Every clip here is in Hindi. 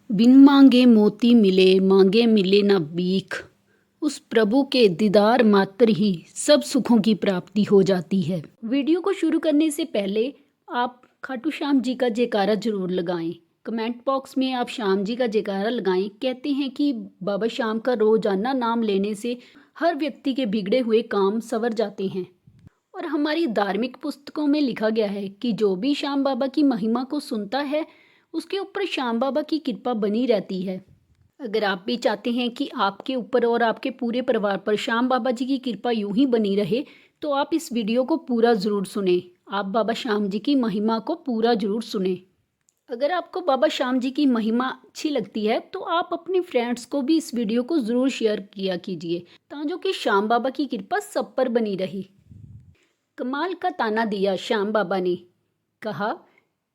बिन मांगे मोती मिले, मांगे मिले ना भीख। उस प्रभु के दीदार मात्र ही सब सुखों की प्राप्ति हो जाती है। वीडियो को शुरू करने से पहले आप खाटू श्याम जी का जयकारा जरूर लगाएं। कमेंट बॉक्स में आप श्याम जी का जयकारा लगाएं। कहते हैं कि बाबा श्याम का रोजाना नाम लेने से हर व्यक्ति के बिगड़े हुए काम संवर जाते हैं। और हमारी धार्मिक पुस्तकों में लिखा गया है कि जो भी श्याम बाबा की महिमा को सुनता है उसके ऊपर श्याम बाबा की कृपा बनी रहती है। अगर आप भी चाहते हैं कि आपके ऊपर और आपके पूरे परिवार पर श्याम बाबा जी की कृपा यूं ही बनी रहे तो आप इस वीडियो को पूरा ज़रूर सुने। आप बाबा श्याम जी की महिमा को पूरा ज़रूर सुने। अगर आपको बाबा श्याम जी की महिमा अच्छी लगती है तो आप अपने फ्रेंड्स को भी इस वीडियो को ज़रूर शेयर किया कीजिए ताकि कि श्याम बाबा की कृपा सब पर बनी रही। कमाल का ताना दिया श्याम बाबा ने, कहा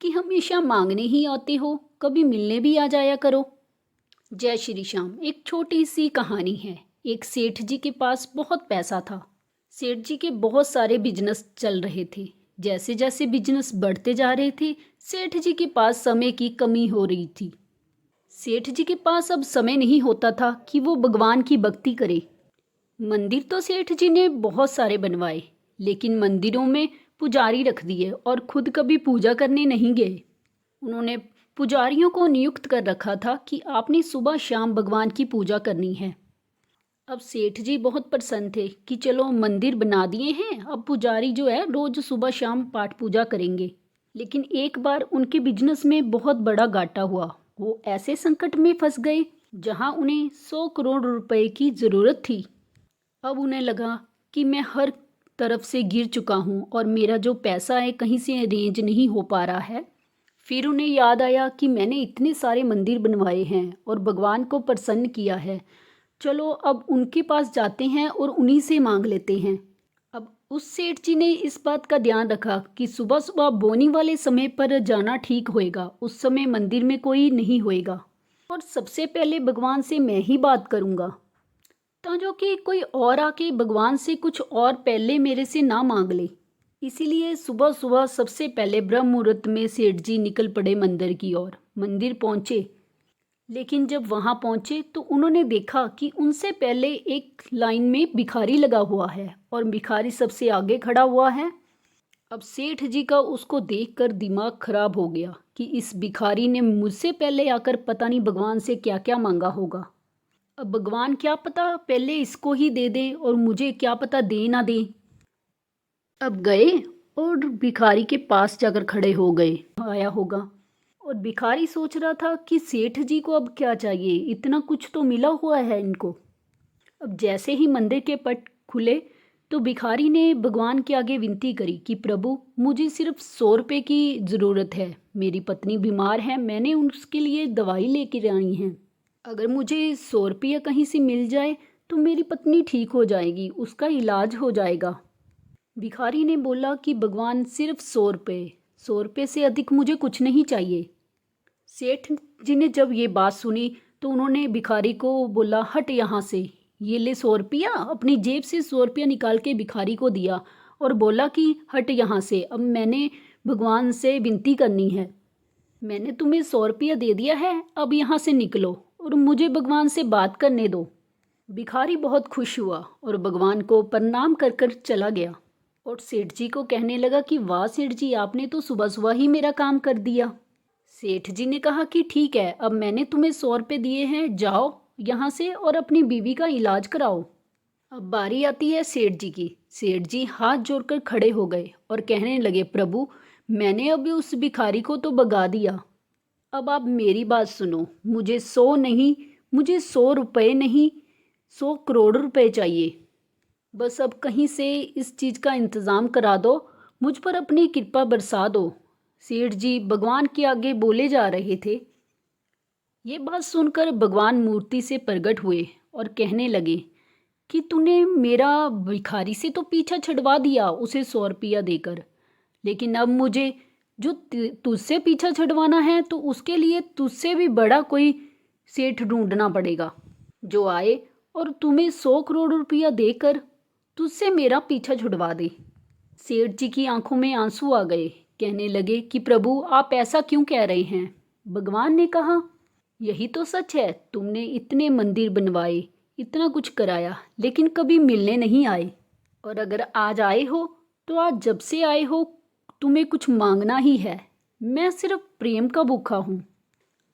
कि हमेशा मांगने ही आते हो, कभी मिलने भी आ जाया करो। जय श्री श्याम। एक छोटी सी कहानी है। एक सेठ जी के पास बहुत पैसा था। सेठ जी के बहुत सारे बिजनेस चल रहे थे। जैसे जैसे बिजनेस बढ़ते जा रहे थे सेठ जी के पास समय की कमी हो रही थी। सेठ जी के पास अब समय नहीं होता था कि वो भगवान की भक्ति करे। मंदिर तो सेठ जी ने बहुत सारे बनवाए लेकिन मंदिरों में पुजारी रख दिए और खुद कभी पूजा करने नहीं गए। उन्होंने पुजारियों को नियुक्त कर रखा था कि आपने सुबह शाम भगवान की पूजा करनी है। अब सेठ जी बहुत प्रसन्न थे कि चलो मंदिर बना दिए हैं, अब पुजारी जो है रोज सुबह शाम पाठ पूजा करेंगे। लेकिन एक बार उनके बिजनेस में बहुत बड़ा घाटा हुआ। वो ऐसे संकट में फंस गए जहां उन्हें 100 करोड़ रुपए की ज़रूरत थी। अब उन्हें लगा कि मैं हर तरफ से गिर चुका हूँ और मेरा जो पैसा है कहीं से अरेंज नहीं हो पा रहा है। फिर उन्हें याद आया कि मैंने इतने सारे मंदिर बनवाए हैं और भगवान को प्रसन्न किया है, चलो अब उनके पास जाते हैं और उन्हीं से मांग लेते हैं। अब उस सेठ जी ने इस बात का ध्यान रखा कि सुबह सुबह बोनी वाले समय पर जाना ठीक होएगा, उस समय मंदिर में कोई नहीं होएगा और सबसे पहले भगवान से मैं ही बात करूँगा जो कि कोई और आके भगवान से कुछ और पहले मेरे से ना मांग ले। इसीलिए सुबह सुबह सबसे पहले ब्रह्म मुहूर्त में सेठ जी निकल पड़े मंदिर की ओर। मंदिर पहुंचे लेकिन जब वहां पहुंचे तो उन्होंने देखा कि उनसे पहले एक लाइन में भिखारी लगा हुआ है और भिखारी सबसे आगे खड़ा हुआ है। अब सेठ जी का उसको देखकर दिमाग खराब हो गया कि इस भिखारी ने मुझसे पहले आकर पता नहीं भगवान से क्या क्या मांगा होगा। अब भगवान क्या पता पहले इसको ही दे दे और मुझे क्या पता दे ना दे। अब गए और भिखारी के पास जाकर खड़े हो गए। आया होगा और भिखारी सोच रहा था कि सेठ जी को अब क्या चाहिए, इतना कुछ तो मिला हुआ है इनको। अब जैसे ही मंदिर के पट खुले तो भिखारी ने भगवान के आगे विनती करी कि प्रभु मुझे सिर्फ 100 रुपये की ज़रूरत है, मेरी पत्नी बीमार है, मैंने उसके लिए दवाई लेकर आई है, अगर मुझे 100 रुपया कहीं से मिल जाए तो मेरी पत्नी ठीक हो जाएगी, उसका इलाज हो जाएगा। भिखारी ने बोला कि भगवान सिर्फ 100 रुपये से अधिक मुझे कुछ नहीं चाहिए। सेठ जी ने जब ये बात सुनी तो उन्होंने भिखारी को बोला हट यहाँ से, ये ले 100 रुपया। अपनी जेब से 100 रुपया निकाल के भिखारी को दिया और बोला कि हट यहाँ से, अब मैंने भगवान से विनती करनी है, मैंने तुम्हें 100 रुपया दे दिया है, अब यहाँ से निकलो और मुझे भगवान से बात करने दो। भिखारी बहुत खुश हुआ और भगवान को प्रणाम कर कर चला गया और सेठ जी को कहने लगा कि वाह सेठ जी, आपने तो सुबह सुबह ही मेरा काम कर दिया। सेठ जी ने कहा कि ठीक है, अब मैंने तुम्हें 100 रुपये दिए हैं, जाओ यहाँ से और अपनी बीवी का इलाज कराओ। अब बारी आती है सेठ जी की। सेठ जी हाथ जोड़कर खड़े हो गए और कहने लगे प्रभु मैंने अभी उस भिखारी को तो भगा दिया, अब आप मेरी बात सुनो, मुझे 100 नहीं, मुझे 100 रुपये नहीं, 100 करोड़ रुपए चाहिए। बस अब कहीं से इस चीज़ का इंतज़ाम करा दो, मुझ पर अपनी कृपा बरसा दो। सेठ जी भगवान के आगे बोले जा रहे थे। ये बात सुनकर भगवान मूर्ति से प्रकट हुए और कहने लगे कि तूने मेरा भिखारी से तो पीछा छुड़वा दिया उसे 100 रुपया देकर, लेकिन अब मुझे जो तुझसे पीछा छुड़वाना है तो उसके लिए तुझसे भी बड़ा कोई सेठ ढूंढना पड़ेगा जो आए और तुम्हें 100 करोड़ रुपया देकर तुझसे मेरा पीछा छुड़वा दे। सेठ जी की आंखों में आंसू आ गए। कहने लगे कि प्रभु आप ऐसा क्यों कह रहे हैं। भगवान ने कहा यही तो सच है, तुमने इतने मंदिर बनवाए, इतना कुछ कराया, लेकिन कभी मिलने नहीं आए। और अगर आज आए हो तो आज जब से आए हो तुम्हें कुछ मांगना ही है। मैं सिर्फ प्रेम का भूखा हूँ।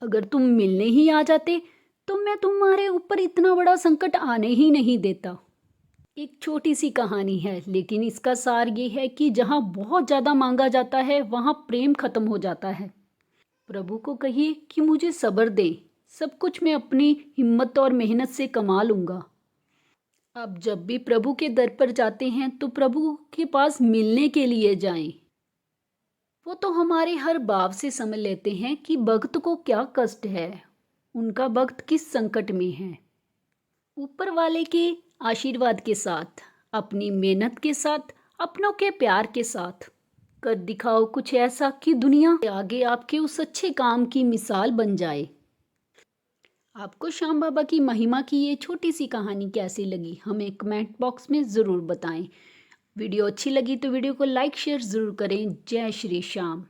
अगर तुम मिलने ही आ जाते तो मैं तुम्हारे ऊपर इतना बड़ा संकट आने ही नहीं देता। एक छोटी सी कहानी है, लेकिन इसका सार ये है कि जहाँ बहुत ज़्यादा मांगा जाता है वहाँ प्रेम खत्म हो जाता है। प्रभु को कहिए कि मुझे सब्र दे, सब कुछ मैं अपनी हिम्मत और मेहनत से कमा लूँगा। आप जब भी प्रभु के दर पर जाते हैं तो प्रभु के पास मिलने के लिए जाएं। वो तो हमारे हर भाव से समझ लेते हैं कि भक्त को क्या कष्ट है, उनका भक्त किस संकट में है। ऊपर वाले के आशीर्वाद के साथ, अपनी मेहनत के साथ, अपनों के प्यार के साथ कर दिखाओ कुछ ऐसा कि दुनिया के आगे आपके उस अच्छे काम की मिसाल बन जाए। आपको श्याम बाबा की महिमा की ये छोटी सी कहानी कैसी लगी हमें कमेंट बॉक्स में ज़रूर बताएं। वीडियो अच्छी लगी तो वीडियो को लाइक शेयर ज़रूर करें। जय श्री श्याम।